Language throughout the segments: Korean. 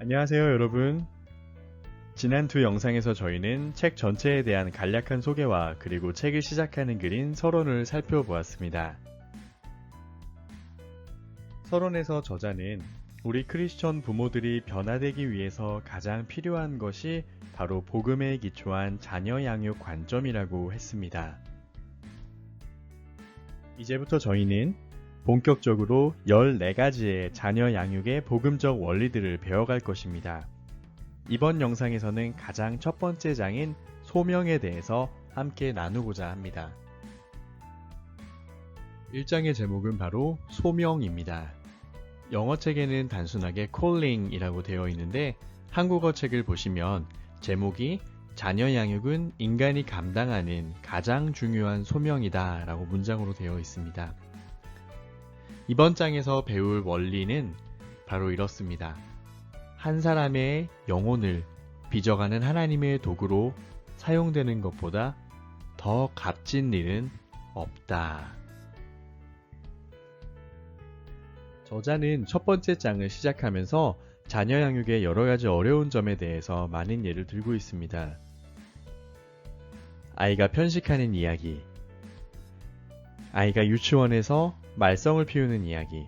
안녕하세요, 여러분. 지난 두 영상에서 저희는 책 전체에 대한 간략한 소개와 그리고 책을 시작하는 글인 서론을 살펴보았습니다. 서론에서 저자는 우리 크리스천 부모들이 변화되기 위해서 가장 필요한 것이 바로 복음에 기초한 자녀 양육 관점이라고 했습니다. 이제부터 저희는 본격적으로 14가지의 자녀 양육의 복음적 원리들을 배워갈 것입니다. 이번 영상에서는 가장 첫 번째 장인 소명에 대해서 함께 나누고자 합니다. 1장의 제목은 바로 소명입니다. 영어 책에는 단순하게 calling이라고 되어 있는데 한국어 책을 보시면 제목이 자녀 양육은 인간이 감당하는 가장 중요한 소명이다 라고 문장으로 되어 있습니다. 이번 장에서 배울 원리는 바로 이렇습니다. 한 사람의 영혼을 빚어가는 하나님의 도구로 사용되는 것보다 더 값진 일은 없다. 저자는 첫 번째 장을 시작하면서 자녀 양육의 여러 가지 어려운 점에 대해서 많은 예를 들고 있습니다. 아이가 편식하는 이야기, 아이가 유치원에서 말썽을 피우는 이야기,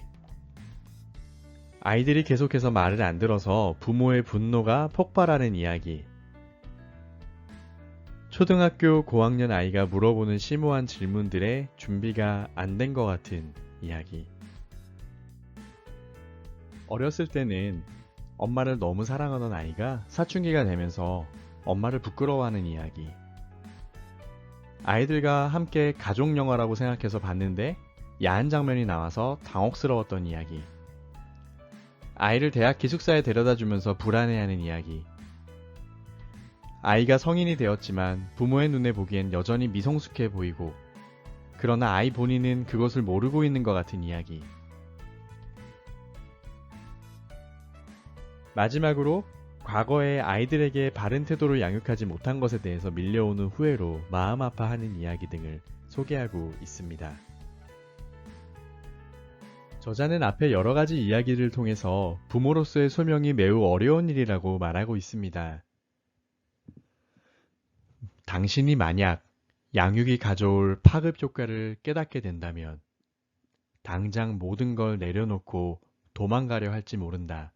아이들이 계속해서 말을 안 들어서 부모의 분노가 폭발하는 이야기, 초등학교 고학년 아이가 물어보는 심오한 질문들에 준비가 안 된 것 같은 이야기. 어렸을 때는 엄마를 너무 사랑하던 아이가 사춘기가 되면서 엄마를 부끄러워하는 이야기. 아이들과 함께 가족 영화라고 생각해서 봤는데 야한 장면이 나와서 당혹스러웠던 이야기. 아이를 대학 기숙사에 데려다 주면서 불안해하는 이야기. 아이가 성인이 되었지만 부모의 눈에 보기엔 여전히 미성숙해 보이고 그러나 아이 본인은 그것을 모르고 있는 것 같은 이야기. 마지막으로 과거에 아이들에게 바른 태도를 양육하지 못한 것에 대해서 밀려오는 후회로 마음 아파하는 이야기 등을 소개하고 있습니다. 저자는 앞에 여러 가지 이야기를 통해서 부모로서의 소명이 매우 어려운 일이라고 말하고 있습니다. 당신이 만약 양육이 가져올 파급 효과를 깨닫게 된다면 당장 모든 걸 내려놓고 도망가려 할지 모른다.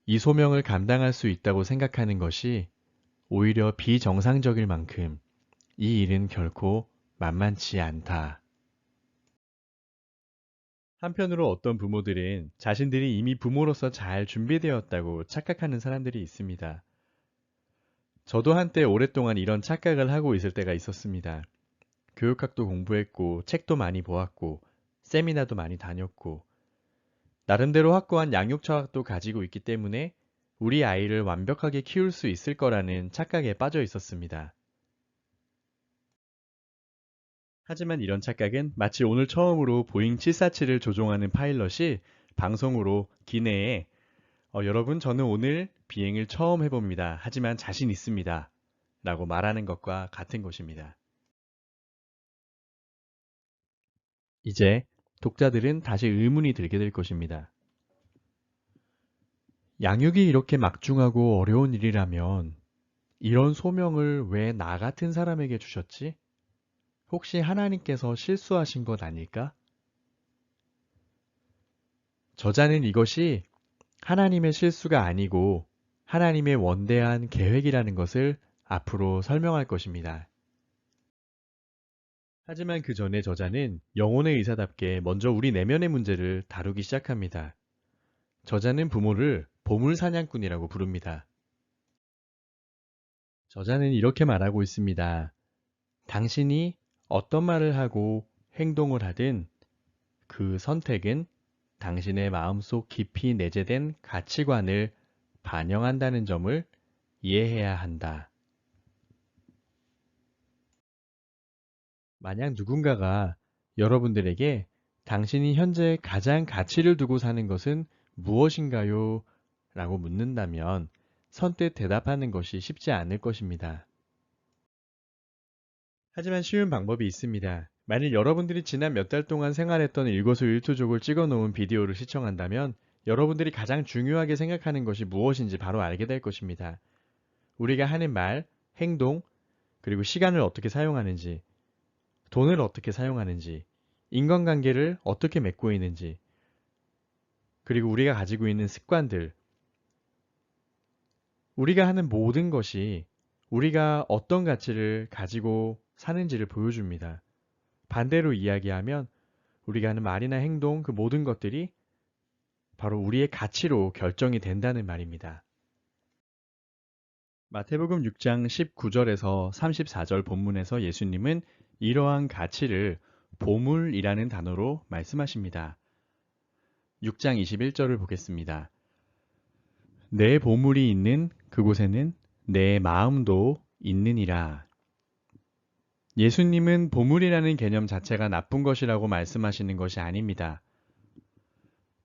이 소명을 감당할 수 있다고 생각하는 것이 오히려 비정상적일 만큼 이 일은 결코 만만치 않다. 한편으로 어떤 부모들은 자신들이 이미 부모로서 잘 준비되었다고 착각하는 사람들이 있습니다. 저도 한때 오랫동안 이런 착각을 하고 있을 때가 있었습니다. 교육학도 공부했고, 책도 많이 보았고, 세미나도 많이 다녔고, 나름대로 확고한 양육 철학도 가지고 있기 때문에 우리 아이를 완벽하게 키울 수 있을 거라는 착각에 빠져 있었습니다. 하지만 이런 착각은 마치 오늘 처음으로 보잉 747을 조종하는 파일럿이 방송으로 기내에 여러분 저는 오늘 비행을 처음 해봅니다. 하지만 자신 있습니다. 라고 말하는 것과 같은 것입니다. 이제 독자들은 다시 의문이 들게 될 것입니다. 양육이 이렇게 막중하고 어려운 일이라면 이런 소명을 왜 나 같은 사람에게 주셨지? 혹시 하나님께서 실수하신 것 아닐까? 저자는 이것이 하나님의 실수가 아니고 하나님의 원대한 계획이라는 것을 앞으로 설명할 것입니다. 하지만 그 전에 저자는 영혼의 의사답게 먼저 우리 내면의 문제를 다루기 시작합니다. 저자는 부모를 보물사냥꾼이라고 부릅니다. 저자는 이렇게 말하고 있습니다. 당신이 어떤 말을 하고 행동을 하든 그 선택은 당신의 마음속 깊이 내재된 가치관을 반영한다는 점을 이해해야 한다. 만약 누군가가 여러분들에게 당신이 현재 가장 가치를 두고 사는 것은 무엇인가요? 라고 묻는다면 선뜻 대답하는 것이 쉽지 않을 것입니다. 하지만 쉬운 방법이 있습니다. 만일 여러분들이 지난 몇 달 동안 생활했던 일거수일투족을 찍어 놓은 비디오를 시청한다면 여러분들이 가장 중요하게 생각하는 것이 무엇인지 바로 알게 될 것입니다. 우리가 하는 말, 행동, 그리고 시간을 어떻게 사용하는지, 돈을 어떻게 사용하는지, 인간관계를 어떻게 맺고 있는지, 그리고 우리가 가지고 있는 습관들, 우리가 하는 모든 것이 우리가 어떤 가치를 가지고 사는지를 보여줍니다. 반대로 이야기하면 우리가 하는 말이나 행동, 그 모든 것들이 바로 우리의 가치로 결정이 된다는 말입니다. 마태복음 6장 19절에서 34절 본문에서 예수님은 이러한 가치를 보물이라는 단어로 말씀하십니다. 6장 21절을 보겠습니다. 내 보물이 있는 그곳에는 내 마음도 있느니라. 예수님은 보물이라는 개념 자체가 나쁜 것이라고 말씀하시는 것이 아닙니다.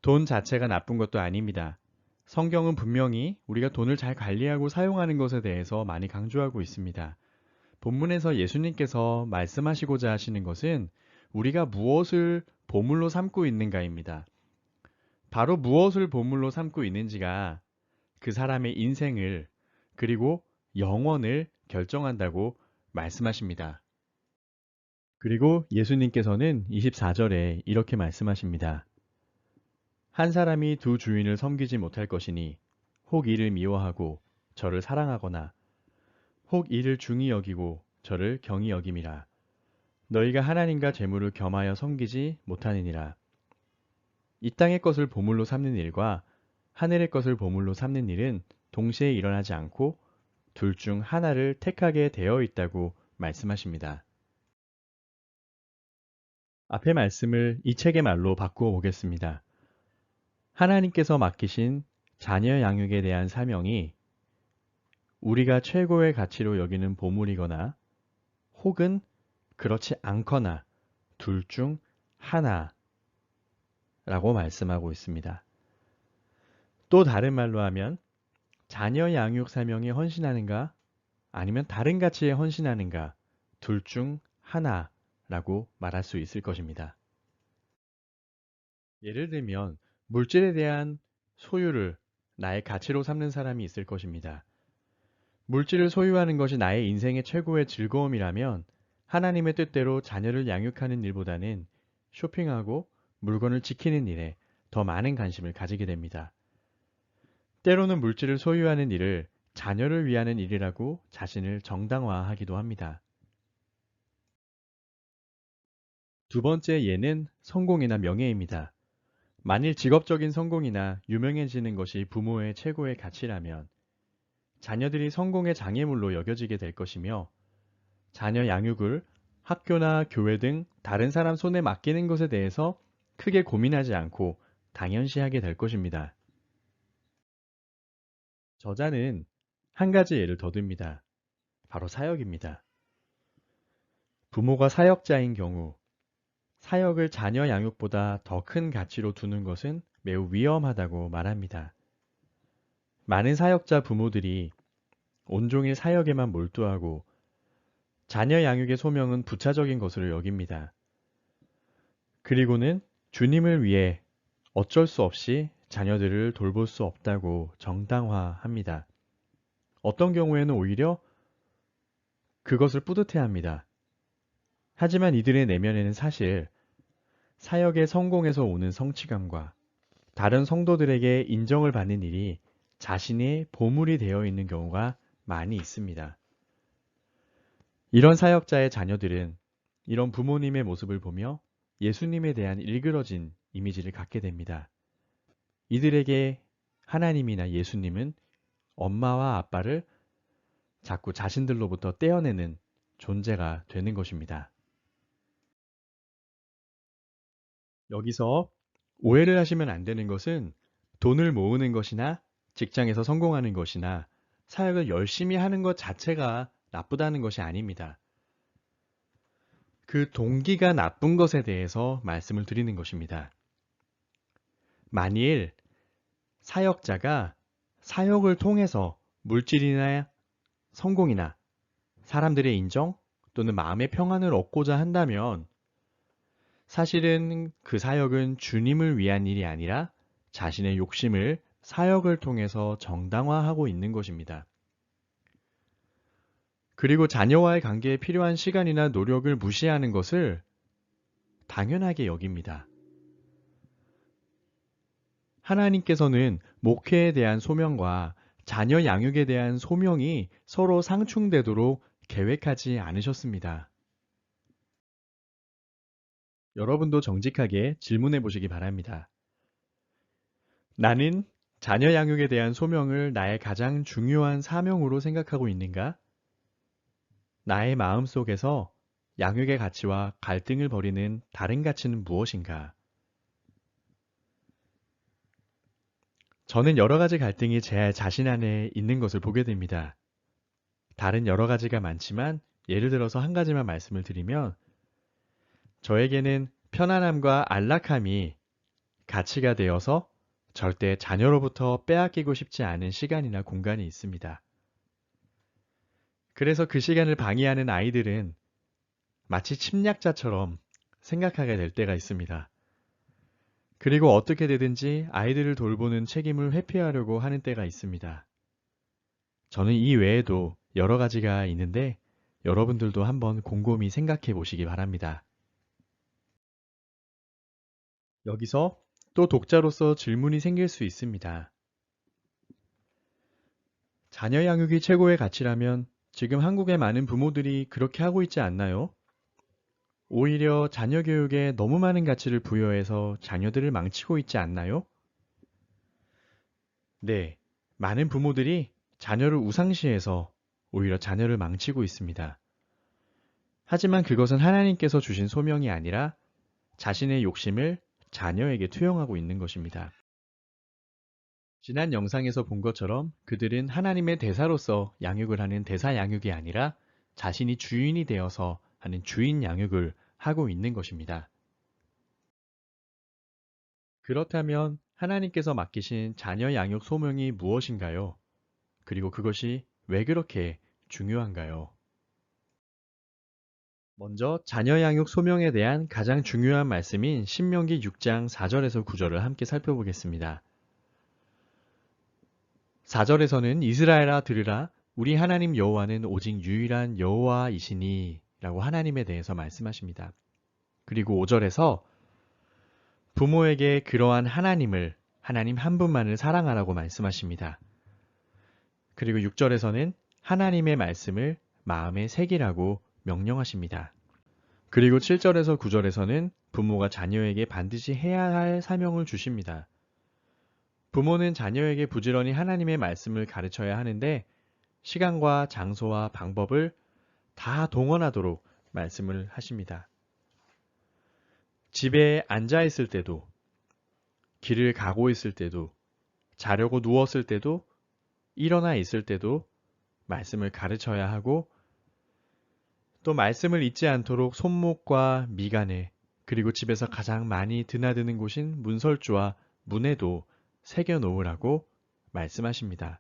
돈 자체가 나쁜 것도 아닙니다. 성경은 분명히 우리가 돈을 잘 관리하고 사용하는 것에 대해서 많이 강조하고 있습니다. 본문에서 예수님께서 말씀하시고자 하시는 것은 우리가 무엇을 보물로 삼고 있는가입니다. 바로 무엇을 보물로 삼고 있는지가 그 사람의 인생을 그리고 영원을 결정한다고 말씀하십니다. 그리고 예수님께서는 24절에 이렇게 말씀하십니다. 한 사람이 두 주인을 섬기지 못할 것이니 혹 이를 미워하고 저를 사랑하거나 혹 이를 중히 여기고 저를 경히 여김이라. 너희가 하나님과 재물을 겸하여 섬기지 못하느니라. 이 땅의 것을 보물로 삼는 일과 하늘의 것을 보물로 삼는 일은 동시에 일어나지 않고 둘 중 하나를 택하게 되어 있다고 말씀하십니다. 앞의 말씀을 이 책의 말로 바꾸어 보겠습니다. 하나님께서 맡기신 자녀 양육에 대한 사명이 우리가 최고의 가치로 여기는 보물이거나 혹은 그렇지 않거나 둘 중 하나라고 말씀하고 있습니다. 또 다른 말로 하면 자녀 양육 사명에 헌신하는가 아니면 다른 가치에 헌신하는가 둘 중 하나라고 말할 수 있을 것입니다. 예를 들면 물질에 대한 소유를 나의 가치로 삼는 사람이 있을 것입니다. 물질을 소유하는 것이 나의 인생의 최고의 즐거움이라면 하나님의 뜻대로 자녀를 양육하는 일보다는 쇼핑하고 물건을 지키는 일에 더 많은 관심을 가지게 됩니다. 때로는 물질을 소유하는 일을 자녀를 위하는 일이라고 자신을 정당화하기도 합니다. 두 번째 예는 성공이나 명예입니다. 만일 직업적인 성공이나 유명해지는 것이 부모의 최고의 가치라면 자녀들이 성공의 장애물로 여겨지게 될 것이며 자녀 양육을 학교나 교회 등 다른 사람 손에 맡기는 것에 대해서 크게 고민하지 않고 당연시하게 될 것입니다. 저자는 한 가지 예를 더 듭니다. 바로 사역입니다. 부모가 사역자인 경우 사역을 자녀 양육보다 더 큰 가치로 두는 것은 매우 위험하다고 말합니다. 많은 사역자 부모들이 온종일 사역에만 몰두하고 자녀 양육의 소명은 부차적인 것으로 여깁니다. 그리고는 주님을 위해 어쩔 수 없이 자녀들을 돌볼 수 없다고 정당화합니다. 어떤 경우에는 오히려 그것을 뿌듯해합니다. 하지만 이들의 내면에는 사실 사역의 성공에서 오는 성취감과 다른 성도들에게 인정을 받는 일이 자신의 보물이 되어 있는 경우가 많이 있습니다. 이런 사역자의 자녀들은 이런 부모님의 모습을 보며 예수님에 대한 일그러진 이미지를 갖게 됩니다. 이들에게 하나님이나 예수님은 엄마와 아빠를 자꾸 자신들로부터 떼어내는 존재가 되는 것입니다. 여기서 오해를 하시면 안 되는 것은 돈을 모으는 것이나 직장에서 성공하는 것이나 사역을 열심히 하는 것 자체가 나쁘다는 것이 아닙니다. 그 동기가 나쁜 것에 대해서 말씀을 드리는 것입니다. 만일 사역자가 사역을 통해서 물질이나 성공이나 사람들의 인정 또는 마음의 평안을 얻고자 한다면 사실은 그 사역은 주님을 위한 일이 아니라 자신의 욕심을 사역을 통해서 정당화하고 있는 것입니다. 그리고 자녀와의 관계에 필요한 시간이나 노력을 무시하는 것을 당연하게 여깁니다. 하나님께서는 목회에 대한 소명과 자녀 양육에 대한 소명이 서로 상충되도록 계획하지 않으셨습니다. 여러분도 정직하게 질문해 보시기 바랍니다. 나는 자녀 양육에 대한 소명을 나의 가장 중요한 사명으로 생각하고 있는가? 나의 마음 속에서 양육의 가치와 갈등을 벌이는 다른 가치는 무엇인가? 저는 여러 가지 갈등이 제 자신 안에 있는 것을 보게 됩니다. 다른 여러 가지가 많지만 예를 들어서 한 가지만 말씀을 드리면 저에게는 편안함과 안락함이 가치가 되어서 절대 자녀로부터 빼앗기고 싶지 않은 시간이나 공간이 있습니다. 그래서 그 시간을 방해하는 아이들은 마치 침략자처럼 생각하게 될 때가 있습니다. 그리고 어떻게 되든지 아이들을 돌보는 책임을 회피하려고 하는 때가 있습니다. 저는 이 외에도 여러 가지가 있는데 여러분들도 한번 곰곰이 생각해 보시기 바랍니다. 여기서 또 독자로서 질문이 생길 수 있습니다. 자녀 양육이 최고의 가치라면 지금 한국의 많은 부모들이 그렇게 하고 있지 않나요? 오히려 자녀 교육에 너무 많은 가치를 부여해서 자녀들을 망치고 있지 않나요? 네, 많은 부모들이 자녀를 우상시해서 오히려 자녀를 망치고 있습니다. 하지만 그것은 하나님께서 주신 소명이 아니라 자신의 욕심을 자녀에게 투영하고 있는 것입니다. 지난 영상에서 본 것처럼 그들은 하나님의 대사로서 양육을 하는 대사 양육이 아니라 자신이 주인이 되어서 하는 주인 양육을 하고 있는 것입니다. 그렇다면 하나님께서 맡기신 자녀 양육 소명이 무엇인가요? 그리고 그것이 왜 그렇게 중요한가요? 먼저 자녀 양육 소명에 대한 가장 중요한 말씀인 신명기 6장 4절에서 9절을 함께 살펴보겠습니다. 4절에서는 이스라엘아 들으라 우리 하나님 여호와는 오직 유일한 여호와이시니 라고 하나님에 대해서 말씀하십니다. 그리고 5절에서 부모에게 그러한 하나님을 하나님 한 분만을 사랑하라고 말씀하십니다. 그리고 6절에서는 하나님의 말씀을 마음에 새기라고 명령하십니다. 그리고 7절에서 9절에서는 부모가 자녀에게 반드시 해야 할 사명을 주십니다. 부모는 자녀에게 부지런히 하나님의 말씀을 가르쳐야 하는데 시간과 장소와 방법을 다 동원하도록 말씀을 하십니다. 집에 앉아 있을 때도, 길을 가고 있을 때도, 자려고 누웠을 때도, 일어나 있을 때도 말씀을 가르쳐야 하고 또 말씀을 잊지 않도록 손목과 미간에 그리고 집에서 가장 많이 드나드는 곳인 문설주와 문에도 새겨 놓으라고 말씀하십니다.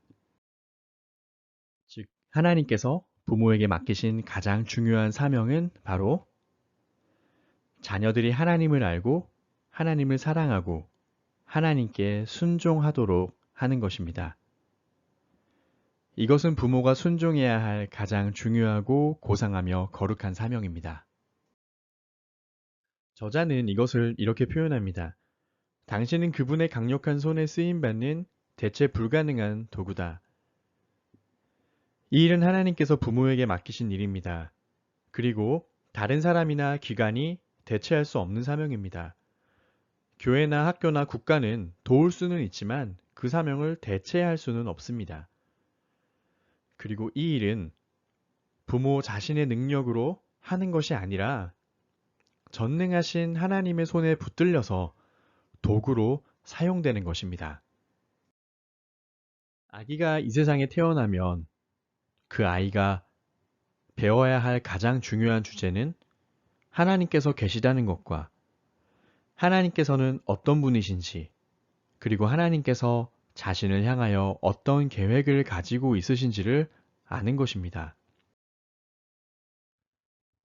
즉, 하나님께서 부모에게 맡기신 가장 중요한 사명은 바로 자녀들이 하나님을 알고 하나님을 사랑하고 하나님께 순종하도록 하는 것입니다. 이것은 부모가 순종해야 할 가장 중요하고 고상하며 거룩한 사명입니다. 저자는 이것을 이렇게 표현합니다. 당신은 그분의 강력한 손에 쓰임받는 대체 불가능한 도구다. 이 일은 하나님께서 부모에게 맡기신 일입니다. 그리고 다른 사람이나 기관이 대체할 수 없는 사명입니다. 교회나 학교나 국가는 도울 수는 있지만 그 사명을 대체할 수는 없습니다. 그리고 이 일은 부모 자신의 능력으로 하는 것이 아니라 전능하신 하나님의 손에 붙들려서 도구로 사용되는 것입니다. 아기가 이 세상에 태어나면 그 아이가 배워야 할 가장 중요한 주제는 하나님께서 계시다는 것과 하나님께서는 어떤 분이신지 그리고 하나님께서 자신을 향하여 어떤 계획을 가지고 있으신지를 아는 것입니다.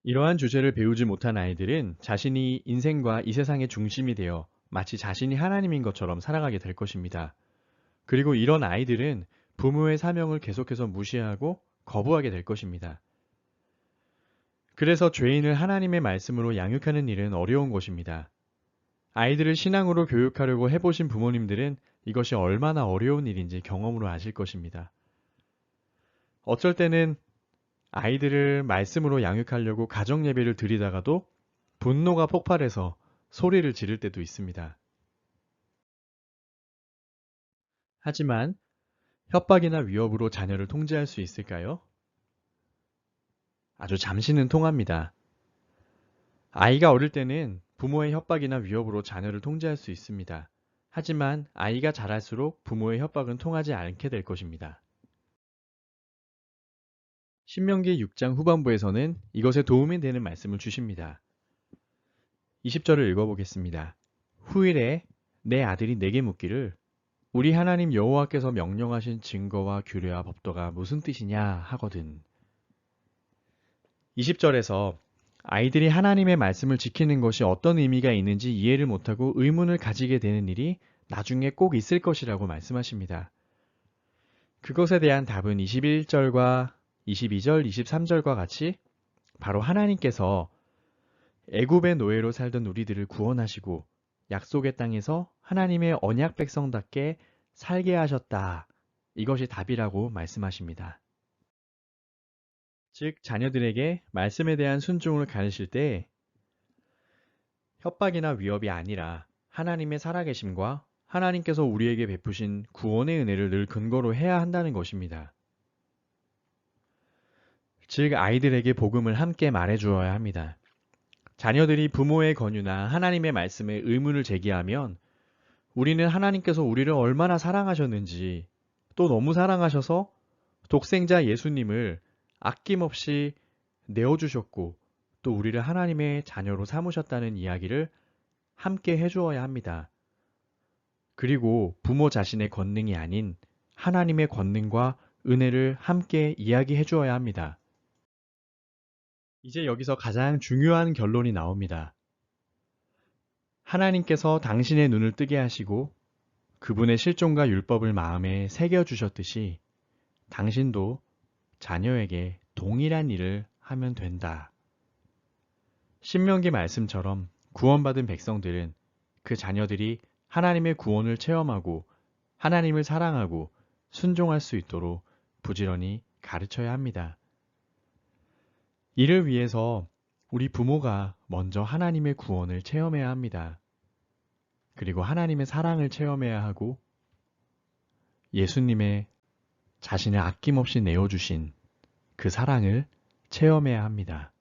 이러한 주제를 배우지 못한 아이들은 자신이 인생과 이 세상의 중심이 되어 마치 자신이 하나님인 것처럼 살아가게 될 것입니다. 그리고 이런 아이들은 부모의 사명을 계속해서 무시하고 거부하게 될 것입니다. 그래서 죄인을 하나님의 말씀으로 양육하는 일은 어려운 것입니다. 아이들을 신앙으로 교육하려고 해보신 부모님들은 이것이 얼마나 어려운 일인지 경험으로 아실 것입니다. 어쩔 때는 아이들을 말씀으로 양육하려고 가정 예배를 드리다가도 분노가 폭발해서 소리를 지를 때도 있습니다. 하지만 협박이나 위협으로 자녀를 통제할 수 있을까요? 아주 잠시는 통합니다. 아이가 어릴 때는 부모의 협박이나 위협으로 자녀를 통제할 수 있습니다. 하지만 아이가 자랄수록 부모의 협박은 통하지 않게 될 것입니다. 신명기 6장 후반부에서는 이것에 도움이 되는 말씀을 주십니다. 20절을 읽어보겠습니다. 후일에 내 아들이 내게 묻기를 우리 하나님 여호와께서 명령하신 증거와 규례와 법도가 무슨 뜻이냐 하거든. 20절에서 아이들이 하나님의 말씀을 지키는 것이 어떤 의미가 있는지 이해를 못하고 의문을 가지게 되는 일이 나중에 꼭 있을 것이라고 말씀하십니다. 그것에 대한 답은 21절과 22절, 23절과 같이 바로 하나님께서 애굽의 노예로 살던 우리들을 구원하시고 약속의 땅에서 하나님의 언약 백성답게 살게 하셨다. 이것이 답이라고 말씀하십니다. 즉 자녀들에게 말씀에 대한 순종을 가르칠 때 협박이나 위협이 아니라 하나님의 살아계심과 하나님께서 우리에게 베푸신 구원의 은혜를 늘 근거로 해야 한다는 것입니다. 즉 아이들에게 복음을 함께 말해주어야 합니다. 자녀들이 부모의 권유나 하나님의 말씀에 의문을 제기하면 우리는 하나님께서 우리를 얼마나 사랑하셨는지 또 너무 사랑하셔서 독생자 예수님을 아낌없이 내어주셨고 또 우리를 하나님의 자녀로 삼으셨다는 이야기를 함께 해주어야 합니다. 그리고 부모 자신의 권능이 아닌 하나님의 권능과 은혜를 함께 이야기해 주어야 합니다. 이제 여기서 가장 중요한 결론이 나옵니다. 하나님께서 당신의 눈을 뜨게 하시고 그분의 실종과 율법을 마음에 새겨주셨듯이 당신도 자녀에게 동일한 일을 하면 된다. 신명기 말씀처럼 구원받은 백성들은 그 자녀들이 하나님의 구원을 체험하고 하나님을 사랑하고 순종할 수 있도록 부지런히 가르쳐야 합니다. 이를 위해서 우리 부모가 먼저 하나님의 구원을 체험해야 합니다. 그리고 하나님의 사랑을 체험해야 하고 예수님의 자신을 아낌없이 내어주신 그 사랑을 체험해야 합니다.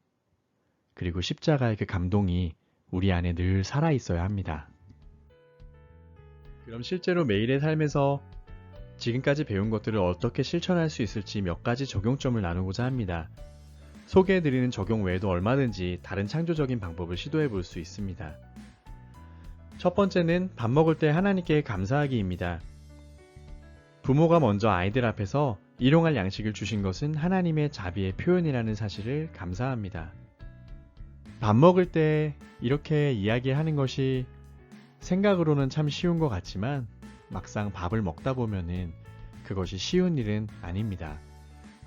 그리고 십자가의 그 감동이 우리 안에 늘 살아있어야 합니다. 그럼 실제로 매일의 삶에서 지금까지 배운 것들을 어떻게 실천할 수 있을지 몇 가지 적용점을 나누고자 합니다. 소개해드리는 적용 외에도 얼마든지 다른 창조적인 방법을 시도해 볼 수 있습니다. 첫 번째는 밥 먹을 때 하나님께 감사하기입니다. 부모가 먼저 아이들 앞에서 일용할 양식을 주신 것은 하나님의 자비의 표현이라는 사실을 감사합니다. 밥 먹을 때 이렇게 이야기하는 것이 생각으로는 참 쉬운 것 같지만 막상 밥을 먹다 보면은 그것이 쉬운 일은 아닙니다.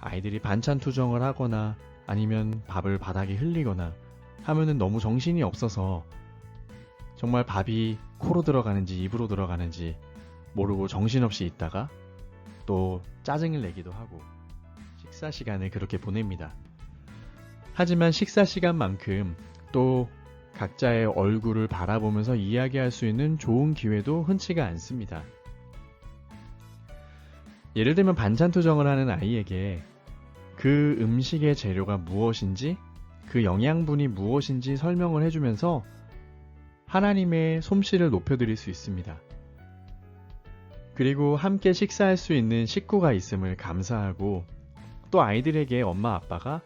아이들이 반찬 투정을 하거나 아니면 밥을 바닥에 흘리거나 하면은 너무 정신이 없어서 정말 밥이 코로 들어가는지 입으로 들어가는지 모르고 정신없이 있다가 또 짜증을 내기도 하고 식사 시간을 그렇게 보냅니다. 하지만 식사 시간만큼 또 각자의 얼굴을 바라보면서 이야기할 수 있는 좋은 기회도 흔치가 않습니다. 예를 들면 반찬 투정을 하는 아이에게 그 음식의 재료가 무엇인지 그 영양분이 무엇인지 설명을 해주면서 하나님의 솜씨를 높여드릴 수 있습니다. 그리고 함께 식사할 수 있는 식구가 있음을 감사하고 또 아이들에게 엄마 아빠가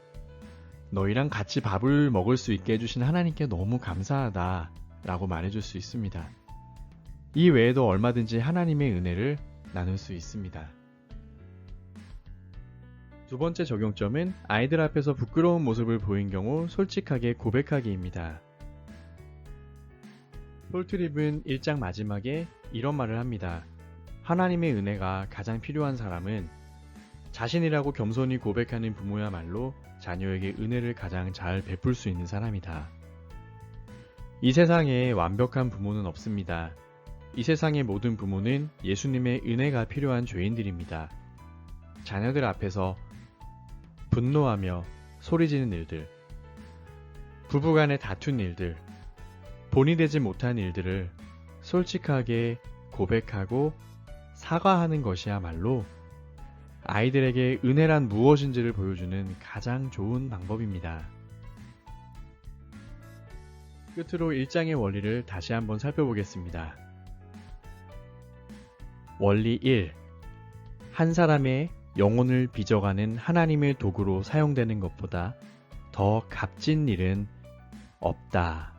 너희랑 같이 밥을 먹을 수 있게 해주신 하나님께 너무 감사하다 라고 말해줄 수 있습니다. 이 외에도 얼마든지 하나님의 은혜를 나눌 수 있습니다. 두 번째 적용점은 아이들 앞에서 부끄러운 모습을 보인 경우 솔직하게 고백하기입니다. 폴트립은 1장 마지막에 이런 말을 합니다. 하나님의 은혜가 가장 필요한 사람은 자신이라고 겸손히 고백하는 부모야말로 자녀에게 은혜를 가장 잘 베풀 수 있는 사람이다. 이 세상에 완벽한 부모는 없습니다. 이 세상의 모든 부모는 예수님의 은혜가 필요한 죄인들입니다. 자녀들 앞에서 분노하며 소리지는 일들, 부부간에 다툰 일들, 본이 되지 못한 일들을 솔직하게 고백하고 사과하는 것이야말로 아이들에게 은혜란 무엇인지를 보여주는 가장 좋은 방법입니다. 끝으로 1장의 원리를 다시 한번 살펴보겠습니다. 원리 1. 한 사람의 영혼을 빚어가는 하나님의 도구로 사용되는 것보다 더 값진 일은 없다.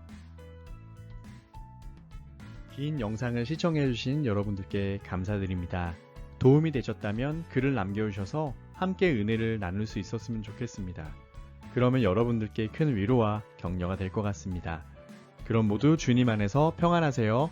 긴 영상을 시청해주신 여러분들께 감사드립니다. 도움이 되셨다면 글을 남겨주셔서 함께 은혜를 나눌 수 있었으면 좋겠습니다. 그러면 여러분들께 큰 위로와 격려가 될 것 같습니다. 그럼 모두 주님 안에서 평안하세요.